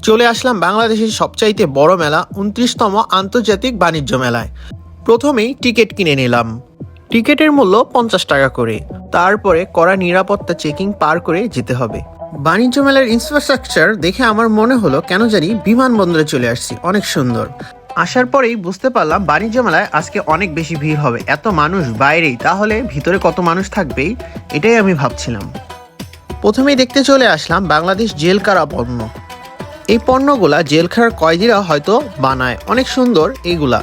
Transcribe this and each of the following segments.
চলে আসলাম বাংলাদেশের সবচাইতে বড় মেলা 29তম আন্তর্জাতিক বাণিজ্য মেলায়। প্রথমেই টিকিট কিনে নিলাম। টিকিটের মূল্য 50 টাকা করে। তারপরে কড়া নিরাপত্তা চেকিং পার করে যেতে হবে। বাণিজ্য মেলার ইনফ্রাস্ট্রাকচার দেখে আমার মনে হলো কেন জানি বিমানবন্দরে চলে আসছি। অনেক সুন্দর। আসার পরেই বুঝতে পারলাম বাণিজ্য মেলায় আজকে অনেক বেশি ভিড় হবে। এত মানুষ বাইরেই, তাহলে ভিতরে কত মানুষ থাকবেই এটাই আমি ভাবছিলাম। প্রথমেই দেখতে চলে আসলাম বাংলাদেশ জেল কারা পণ্য। এই পণ্যগুলা জেলখানার কয়েদিরা হয়তো বানায়। অনেক সুন্দর এইগুলা।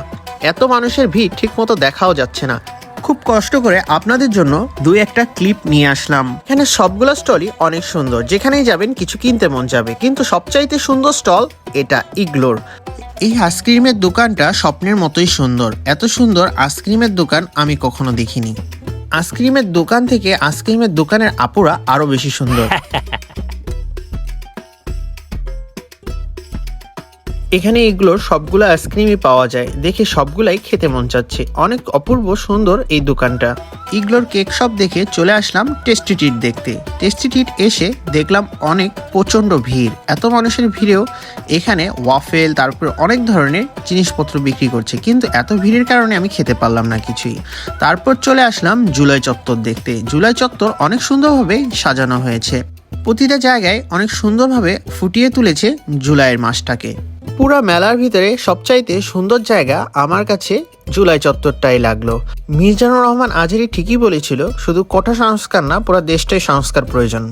এত মানুষের ভিড় ঠিক মতো দেখাও যাচ্ছে না। খুব কষ্ট করে আপনাদের জন্য দুই একটা ক্লিপ নিয়ে আসলাম। এখানে সবগুলো স্টলই অনেক সুন্দর, যেখানেই যাবেন কিছু কিনতে মন যাবে। কিন্তু সবচাইতে সুন্দর স্টল এটা ইগলোর। এই আইসক্রিমের দোকানটা স্বপ্নের মতোই সুন্দর। এত সুন্দর আইসক্রিমের দোকান আমি কখনো দেখিনি। আইসক্রিমের দোকান থেকে আইসক্রিমের দোকানের আপুরা আরো বেশি সুন্দর। এখানে এগুলোর সবগুলো আইসক্রিমই পাওয়া যায়, দেখে সবগুলাই খেতে মন চাচ্ছে। অনেক অপূর্ব সুন্দর এই দোকানটা। ইগলোর কেক শপ দেখে চলে আসলাম টেস্টি ট্রিট দেখতে। টেস্টি ট্রিট এসে দেখলাম অনেক প্রচণ্ড ভিড়। এত মানুষের ভিড়েও এখানে ওয়াফেল তারপর অনেক ধরনের জিনিসপত্র বিক্রি করছে, কিন্তু এত ভিড়ের কারণে আমি খেতে পারলাম না কিছুই। তারপর চলে আসলাম জুলাই চত্বর দেখতে। জুলাই চত্বর অনেক সুন্দরভাবে সাজানো হয়েছে। প্রতিটা জায়গায় অনেক সুন্দরভাবে ফুটিয়ে তুলেছে জুলাইয়ের মাসটাকে। পুরো মেলার ভিতরে সবচাইতে সুন্দর জায়গা আমার কাছে জুলাই চত্বরটাই লাগলো। মিজানুর রহমান আজহারী ঠিকই বলেছিল, শুধু কোঠা সংস্কার না, পুরো দেশটাই সংস্কার প্রয়োজন।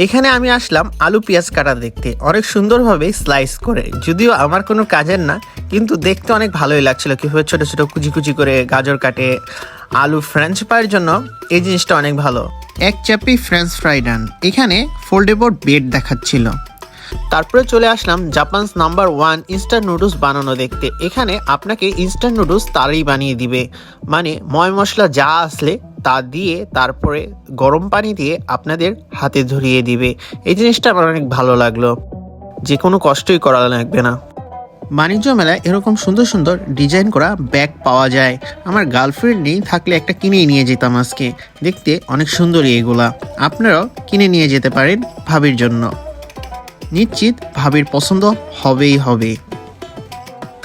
এখানে আমি আসলাম আলু পেঁয়াজ কাটা দেখতে, অনেক সুন্দরভাবে স্লাইস করে। যদিও আমার কোনো কাজের না, কিন্তু দেখতে অনেক ভালোই লাগছিল কিভাবে ছোট ছোট কুচি কুচি করে গাজর কাটে। আলু ফ্রেঞ্চ ফ্রাইয়ের জন্য এই জিনিসটা অনেক ভালো। এক চাপি ফ্রেঞ্চ ফ্রাই ডান। এখানে ফোল্ডেবল বেড দেখাচ্ছিল। তারপরে চলে আসলাম জাপানস নাম্বার 1 ইনস্ট্যান্ট নুডলস বানানো দেখতে। এখানে আপনাকে ইনস্ট্যান্ট নুডলস তারাই বানিয়ে দিবে, মানে ময় মশলা যা আসলে তা দিয়ে তারপরে গরম পানি দিয়ে আপনাদের হাতে ধরিয়ে দিবে। এই জিনিসটা আমার অনেক ভালো লাগলো, যে কোনো কষ্টই করা লাগবে না। বাণিজ্য মেলায় এরকম সুন্দর সুন্দর ডিজাইন করা ব্যাগ পাওয়া যায়। আমার গার্লফ্রেন্ড নেই, থাকলে একটা কিনেই নিয়ে যেতাম আজকে। দেখতে অনেক সুন্দরই এগুলা। আপনারাও কিনে নিয়ে যেতে পারেন ভাবির জন্য। নিশ্চিত ভাবির পছন্দ হবেই হবে।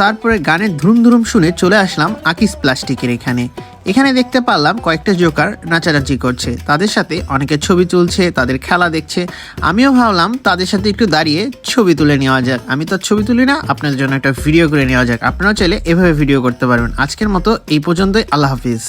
তারপরে গানের ধুম ধুম শুনে চলে আসলাম আকিস প্লাস্টিকের এখানে। এখানে দেখতে পারলাম কয়েকটা জোকার নাচানাচি করছে, তাদের সাথে অনেকে ছবি তুলছে, তাদের খেলা দেখছে। আমিও ভাবলাম তাদের সাথে একটু দাঁড়িয়ে ছবি তুলে নেওয়া যাক। আমি তো ছবি তুলি না, আপনাদের জন্য একটা ভিডিও করে নেওয়া যাক। আপনারাও চাইলে এভাবে ভিডিও করতে পারবেন। আজকের মতো এই পর্যন্তই। আল্লাহ হাফিজ।